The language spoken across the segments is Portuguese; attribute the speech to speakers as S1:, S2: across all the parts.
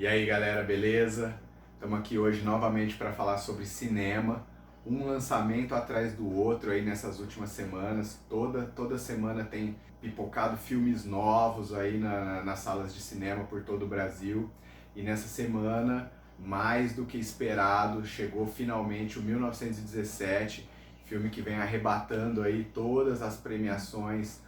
S1: E aí galera, beleza? Estamos aqui hoje novamente para falar sobre cinema, um lançamento atrás do outro aí nessas últimas semanas. Toda semana tem pipocado filmes novos aí nas salas de cinema por todo o Brasil. E nessa semana, mais do que esperado, chegou finalmente o 1917, filme que vem arrebatando aí todas as premiações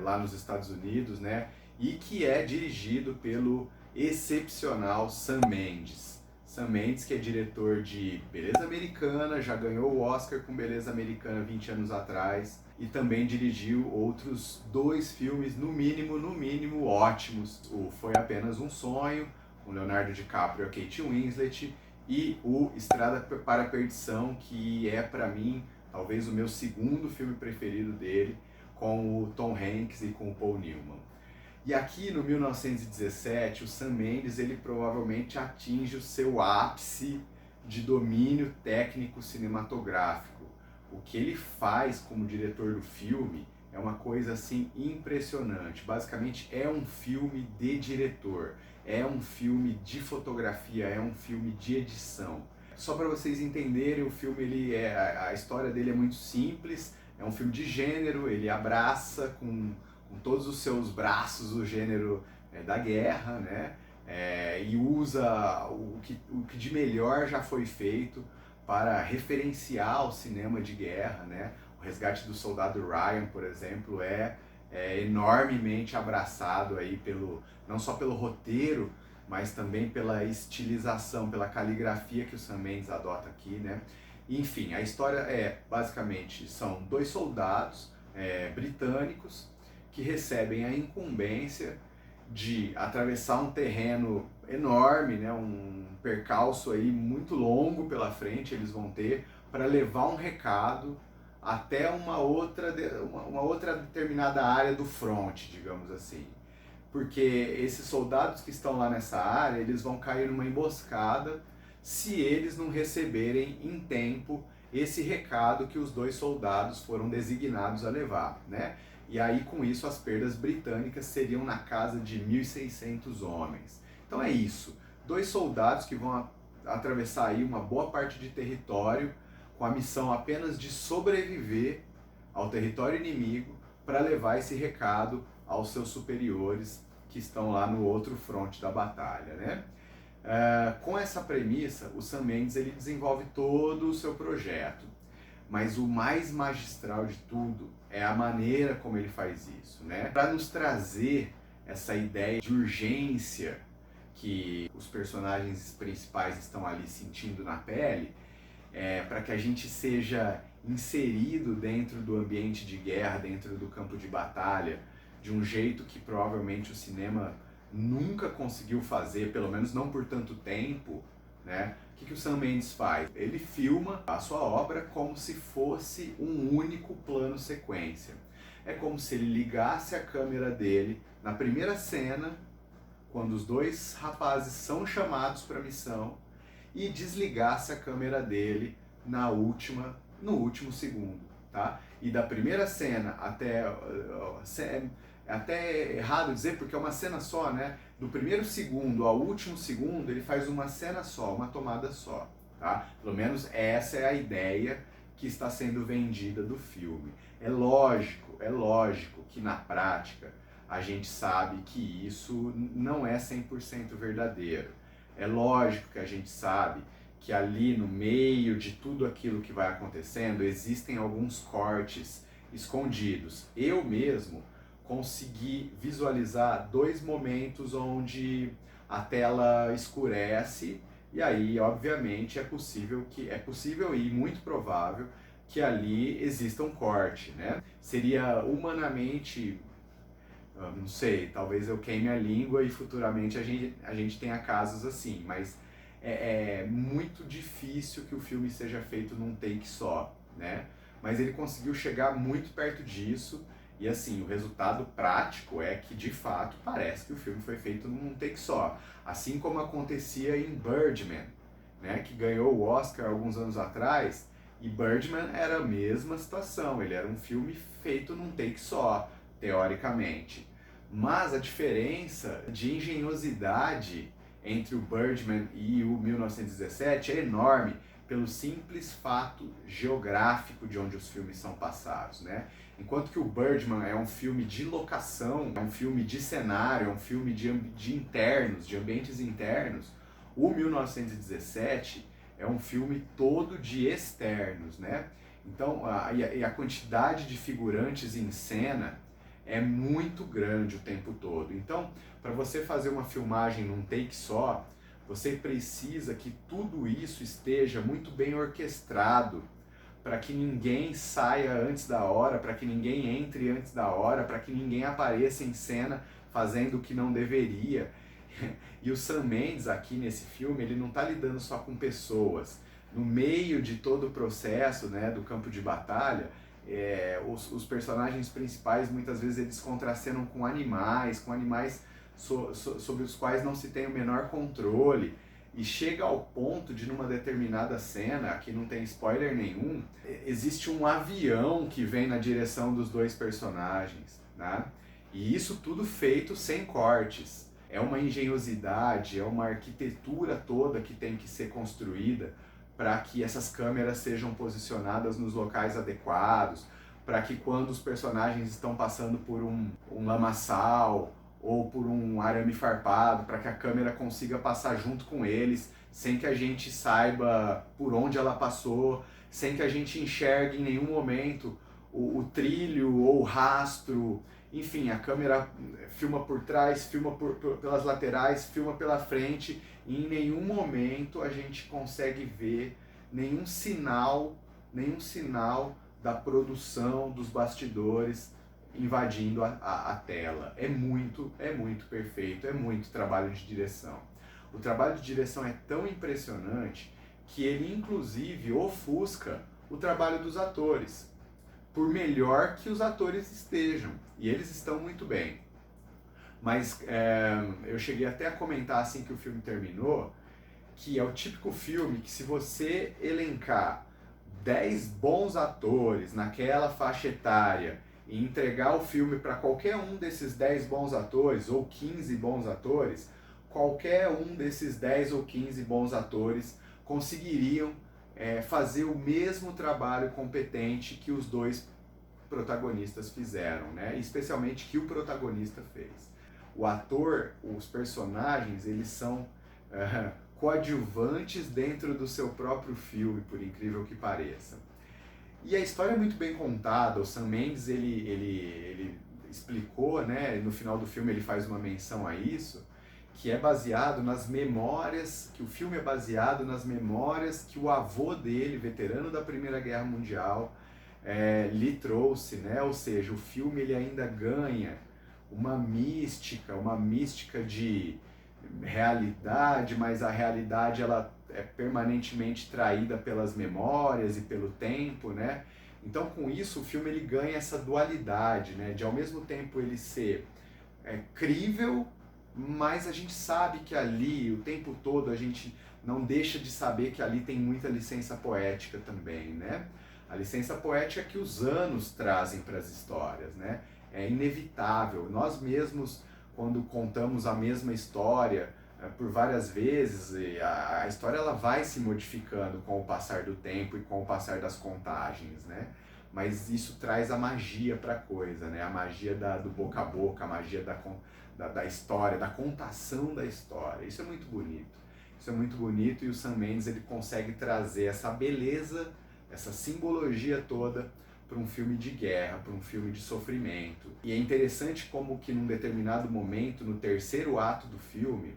S1: lá nos Estados Unidos, né? E que é dirigido pelo excepcional Sam Mendes. Sam Mendes, que é diretor de Beleza Americana, já ganhou o Oscar com Beleza Americana 20 anos atrás e também dirigiu outros dois filmes, no mínimo, ótimos. O Foi Apenas um Sonho, com Leonardo DiCaprio e a Kate Winslet, e o Estrada para a Perdição, que é para mim talvez o meu segundo filme preferido dele, com o Tom Hanks e com o Paul Newman. E aqui no 1917, o Sam Mendes ele provavelmente atinge o seu ápice de domínio técnico cinematográfico. O que ele faz como diretor do filme é uma coisa assim impressionante. Basicamente é um filme de diretor, é um filme de fotografia, é um filme de edição. Só para vocês entenderem, o filme a história dele é muito simples, é um filme de gênero, ele abraça com todos os seus braços o gênero da guerra, né? E usa o que de melhor já foi feito para referenciar o cinema de guerra, né? O Resgate do Soldado Ryan, por exemplo, é enormemente abraçado aí não só pelo roteiro, mas também pela estilização, pela caligrafia que o Sam Mendes adota aqui, né? Enfim, a história basicamente, são dois soldados britânicos que recebem a incumbência de atravessar um terreno enorme, né, um percalço aí muito longo pela frente eles vão ter para levar um recado até uma outra determinada área do front, digamos assim. Porque esses soldados que estão lá nessa área, eles vão cair numa emboscada se eles não receberem em tempo esse recado que os dois soldados foram designados a levar, né? E aí, com isso, as perdas britânicas seriam na casa de 1.600 homens. Então é isso, dois soldados que vão atravessar aí uma boa parte de território com a missão apenas de sobreviver ao território inimigo para levar esse recado aos seus superiores que estão lá no outro fronte da batalha, né? Com essa premissa, o Sam Mendes ele desenvolve todo o seu projeto. Mas o mais magistral de tudo é a maneira como ele faz isso, né? Para nos trazer essa ideia de urgência que os personagens principais estão ali sentindo na pele, para que a gente seja inserido dentro do ambiente de guerra, dentro do campo de batalha, de um jeito que provavelmente o cinema nunca conseguiu fazer, pelo menos não por tanto tempo, né? O que o Sam Mendes faz? Ele filma a sua obra como se fosse um único plano sequência. É como se ele ligasse a câmera dele na primeira cena, quando os dois rapazes são chamados para a missão, e desligasse a câmera dele no último segundo, tá? E da primeira cena até errado dizer porque é uma cena só, né? Do primeiro segundo ao último segundo ele faz uma cena só, uma tomada só, tá? Pelo menos essa é a ideia que está sendo vendida do filme. É lógico que na prática a gente sabe que isso não é 100% verdadeiro. É lógico que a gente sabe que ali no meio de tudo aquilo que vai acontecendo existem alguns cortes escondidos. Eu mesmo consegui visualizar dois momentos onde a tela escurece e aí, obviamente, é possível e muito provável que ali exista um corte, né? Seria humanamente, não sei, talvez eu queime a língua e futuramente a gente tenha casos assim, mas é muito difícil que o filme seja feito num take só, né? Mas ele conseguiu chegar muito perto disso. E assim, o resultado prático é que de fato parece que o filme foi feito num take só. Assim como acontecia em Birdman, né, que ganhou o Oscar alguns anos atrás, e Birdman era a mesma situação, ele era um filme feito num take só, teoricamente. Mas a diferença de engenhosidade entre o Birdman e o 1917 é enorme pelo simples fato geográfico de onde os filmes são passados, né? Enquanto que o Birdman é um filme de locação, é um filme de cenário, é um filme de internos, de ambientes internos, o 1917 é um filme todo de externos, né? Então, a quantidade de figurantes em cena é muito grande o tempo todo. Então, para você fazer uma filmagem num take só, você precisa que tudo isso esteja muito bem orquestrado, para que ninguém saia antes da hora, para que ninguém entre antes da hora, para que ninguém apareça em cena fazendo o que não deveria. E o Sam Mendes aqui nesse filme, ele não está lidando só com pessoas. No meio de todo o processo, né, do campo de batalha, os personagens principais muitas vezes eles contracenam com animais sobre os quais não se tem o menor controle. E chega ao ponto de, numa determinada cena, aqui não tem spoiler nenhum, existe um avião que vem na direção dos dois personagens, né? E isso tudo feito sem cortes. É uma engenhosidade, é uma arquitetura toda que tem que ser construída para que essas câmeras sejam posicionadas nos locais adequados, para que quando os personagens estão passando por um lamaçal ou por um arame farpado, para que a câmera consiga passar junto com eles, sem que a gente saiba por onde ela passou, sem que a gente enxergue em nenhum momento o trilho ou o rastro. Enfim, a câmera filma por trás, filma pelas laterais, filma pela frente, e em nenhum momento a gente consegue ver nenhum sinal da produção, dos bastidores invadindo a tela. É muito perfeito, é muito trabalho de direção. O trabalho de direção é tão impressionante que ele inclusive ofusca o trabalho dos atores, por melhor que os atores estejam, e eles estão muito bem. Mas eu cheguei até a comentar assim que o filme terminou, que é o típico filme que, se você elencar 10 bons atores naquela faixa etária e entregar o filme para qualquer um desses 10 bons atores, ou 15 bons atores, qualquer um desses 10 ou 15 bons atores conseguiriam fazer o mesmo trabalho competente que os dois protagonistas fizeram, né? Especialmente que o protagonista fez. O ator, os personagens, eles são coadjuvantes dentro do seu próprio filme, por incrível que pareça. E a história é muito bem contada. O Sam Mendes ele explicou, né? No final do filme ele faz uma menção a isso, que é baseado nas memórias, que o filme é baseado nas memórias que o avô dele, veterano da Primeira Guerra Mundial, lhe trouxe, né? Ou seja, o filme ele ainda ganha uma mística de realidade, mas a realidade ela é permanentemente traída pelas memórias e pelo tempo, né? Então, com isso, o filme ele ganha essa dualidade, né? De ao mesmo tempo ele ser crível, mas a gente sabe que ali, o tempo todo, a gente não deixa de saber que ali tem muita licença poética também, né? A licença poética que os anos trazem para as histórias, né? É inevitável. Nós mesmos, quando contamos a mesma história por várias vezes, a história ela vai se modificando com o passar do tempo e com o passar das contagens, né? Mas isso traz a magia para a coisa, né? A magia do boca a boca, a magia da história, da contação da história. Isso é muito bonito. Isso é muito bonito, e o Sam Mendes ele consegue trazer essa beleza, essa simbologia toda para um filme de guerra, para um filme de sofrimento. E é interessante como que num determinado momento, no terceiro ato do filme,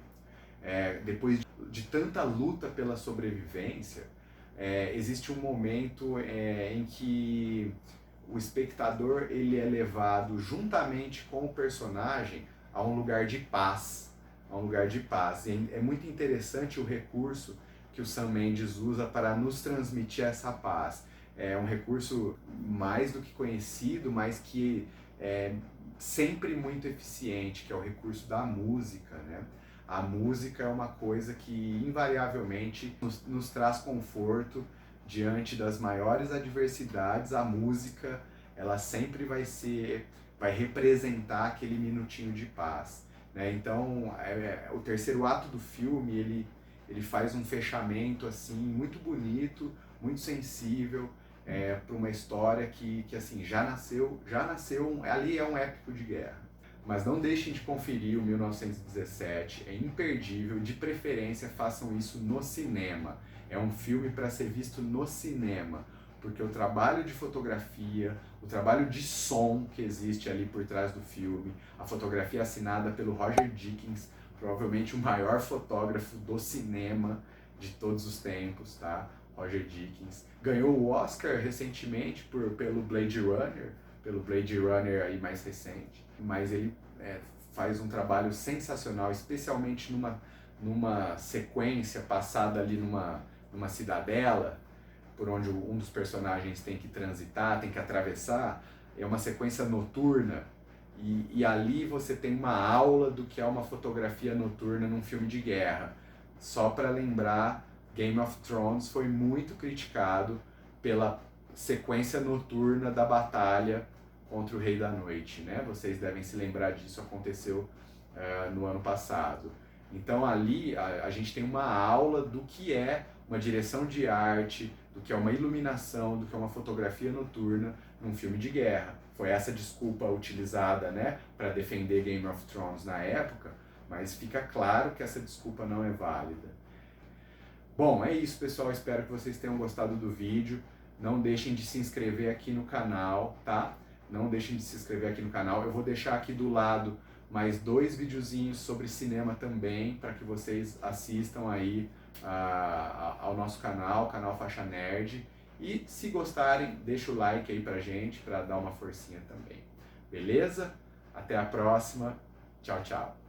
S1: depois de tanta luta pela sobrevivência, existe um momento em que o espectador ele é levado juntamente com o personagem a um lugar de paz, E é muito interessante o recurso que o Sam Mendes usa para nos transmitir essa paz. É um recurso mais do que conhecido, mas que é sempre muito eficiente, que é o recurso da música, né? A música é uma coisa que invariavelmente nos traz conforto diante das maiores adversidades. A música, ela sempre vai representar aquele minutinho de paz. né? Então, o terceiro ato do filme, ele faz um fechamento assim muito bonito, muito sensível, para uma história que assim já nasceu ali é um épico de guerra. Mas não deixem de conferir o 1917, é imperdível, de preferência façam isso no cinema. É um filme para ser visto no cinema, porque o trabalho de fotografia, o trabalho de som que existe ali por trás do filme, a fotografia assinada pelo Roger Deakins, provavelmente o maior fotógrafo do cinema de todos os tempos, tá? Roger Deakins. Ganhou o Oscar recentemente pelo Blade Runner aí mais recente, mas ele faz um trabalho sensacional, especialmente numa sequência passada ali numa cidadela, por onde um dos personagens tem que transitar, tem que atravessar, é uma sequência noturna, e ali você tem uma aula do que é uma fotografia noturna num filme de guerra. Só para lembrar, Game of Thrones foi muito criticado pela sequência noturna da batalha contra o Rei da Noite, né? Vocês devem se lembrar disso, aconteceu no ano passado. Então ali a gente tem uma aula do que é uma direção de arte, do que é uma iluminação, do que é uma fotografia noturna num filme de guerra. Foi essa desculpa utilizada, né, para defender Game of Thrones na época, mas fica claro que essa desculpa não é válida. Bom, é isso, pessoal. Espero que vocês tenham gostado do vídeo. Não deixem de se inscrever aqui no canal, tá? Não deixem de se inscrever aqui no canal. Eu vou deixar aqui do lado mais 2 videozinhos sobre cinema também, para que vocês assistam aí ao nosso canal Faixa Nerd. E se gostarem, deixa o like aí pra gente, para dar uma forcinha também. Beleza? Até a próxima. Tchau, tchau.